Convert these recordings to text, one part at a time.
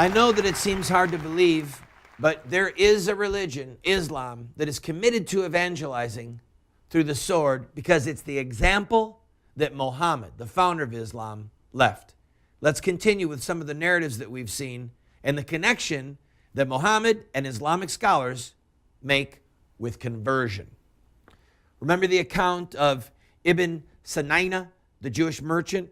I know that it seems hard to believe, but there is a religion, Islam, that is committed to evangelizing through the sword because it's the example that Muhammad, the founder of Islam, left. Let's continue with some of the narratives that we've seen and the connection that Muhammad and Islamic scholars make with conversion. Remember the account of Ibn Sinaina, the Jewish merchant?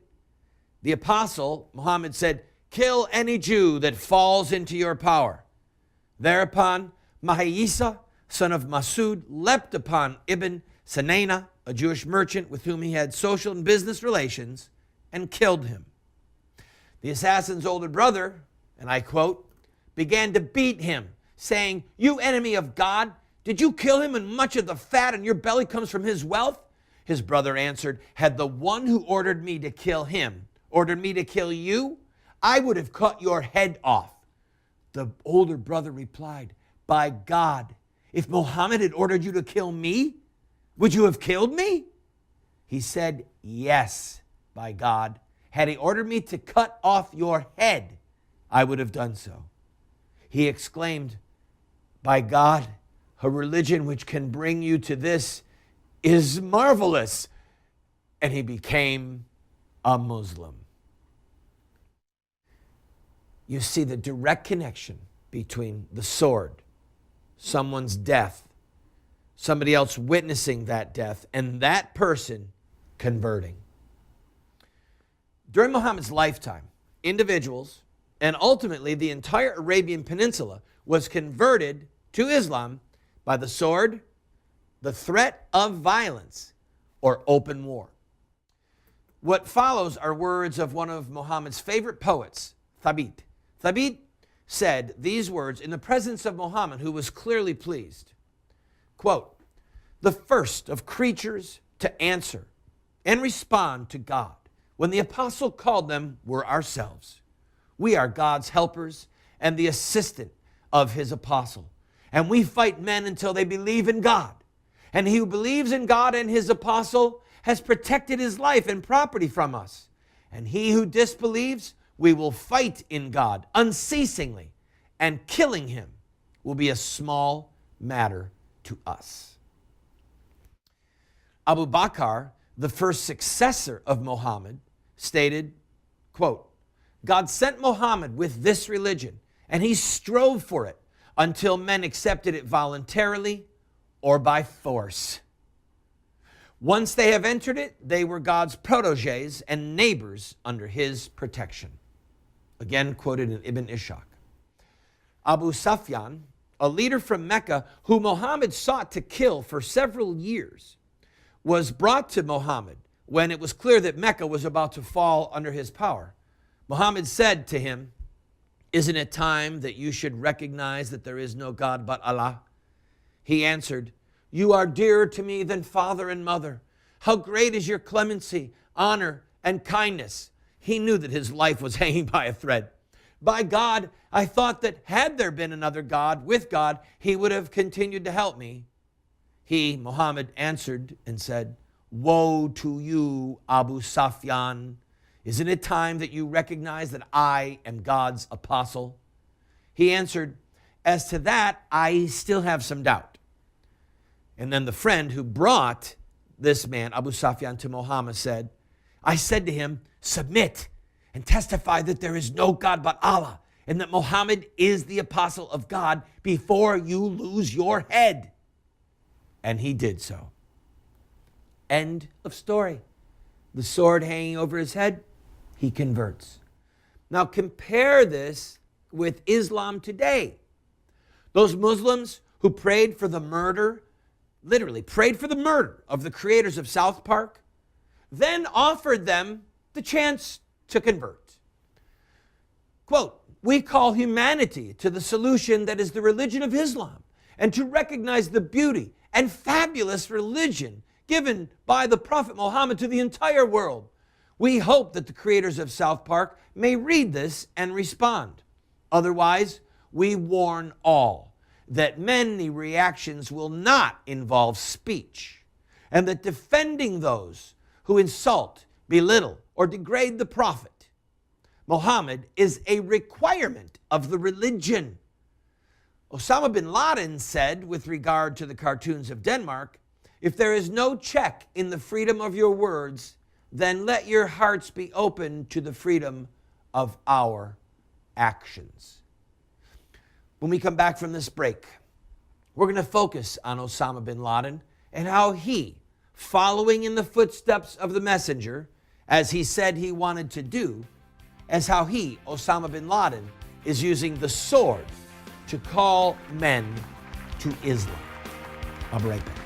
The apostle, Muhammad, said, "Kill any Jew that falls into your power." Thereupon, Mahayisa, son of Masud, leapt upon Ibn Sinaina, a Jewish merchant with whom he had social and business relations, and killed him. The assassin's older brother, and I quote, began to beat him, saying, "You enemy of God, did you kill him, and much of the fat in your belly comes from his wealth?" His brother answered, "Had the one who ordered me to kill him ordered me to kill you, I would have cut your head off." The older brother replied, "By God, if Muhammad had ordered you to kill me, would you have killed me?" He said, "Yes, by God. Had he ordered me to cut off your head, I would have done so." He exclaimed, "By God, a religion which can bring you to this is marvelous." And he became a Muslim. You see the direct connection between the sword, someone's death, somebody else witnessing that death, and that person converting. During Muhammad's lifetime, individuals, and ultimately the entire Arabian Peninsula, was converted to Islam by the sword, the threat of violence, or open war. What follows are words of one of Muhammad's favorite poets, Thabit. Thabit said these words in the presence of Muhammad, who was clearly pleased. Quote, "The first of creatures to answer and respond to God when the apostle called them were ourselves. We are God's helpers and the assistant of his apostle. And we fight men until they believe in God. And he who believes in God and his apostle has protected his life and property from us. And he who disbelieves, we will fight in God unceasingly, and killing him will be a small matter to us." Abu Bakr, the first successor of Muhammad, stated, quote, "God sent Muhammad with this religion, and he strove for it until men accepted it voluntarily or by force. Once they have entered it, they were God's protégés and neighbors under his protection." Again quoted in Ibn Ishaq. Abu Sufyan, a leader from Mecca who Muhammad sought to kill for several years, was brought to Muhammad when it was clear that Mecca was about to fall under his power. Muhammad said to him, "Isn't it time that you should recognize that there is no God but Allah?" He answered, "You are dearer to me than father and mother. How great is your clemency, honor, and kindness." He knew that his life was hanging by a thread. "By God, I thought that had there been another God with God, he would have continued to help me." He, Muhammad, answered and said, "Woe to you, Abu Sufyan. Isn't it time that you recognize that I am God's apostle?" He answered, "As to that, I still have some doubt." And then the friend who brought this man, Abu Sufyan, to Muhammad said, "I said to him, 'Submit and testify that there is no God but Allah, and that Muhammad is the apostle of God before you lose your head.' And he did so." End of story. The sword hanging over his head, he converts. Now compare this with Islam today. Those Muslims who prayed for the murder, literally prayed for the murder of the creators of South Park, then offered them the chance to convert. Quote, "We call humanity to the solution that is the religion of Islam, and to recognize the beauty and fabulous religion given by the Prophet Muhammad to the entire world. We hope that the creators of South Park may read this and respond. Otherwise, we warn all that many reactions will not involve speech, and that defending those who insult, belittle, or degrade the Prophet, Muhammad is a requirement of the religion. Osama bin Laden said with regard to the cartoons of Denmark, if there is no check in the freedom of your words, then let your hearts be open to the freedom of our actions. When we come back from this break, we're going to focus on Osama bin Laden and how he, following in the footsteps of the messenger, as he said he wanted to do, as how he, Osama bin Laden, is using the sword to call men to Islam. I'll be right back.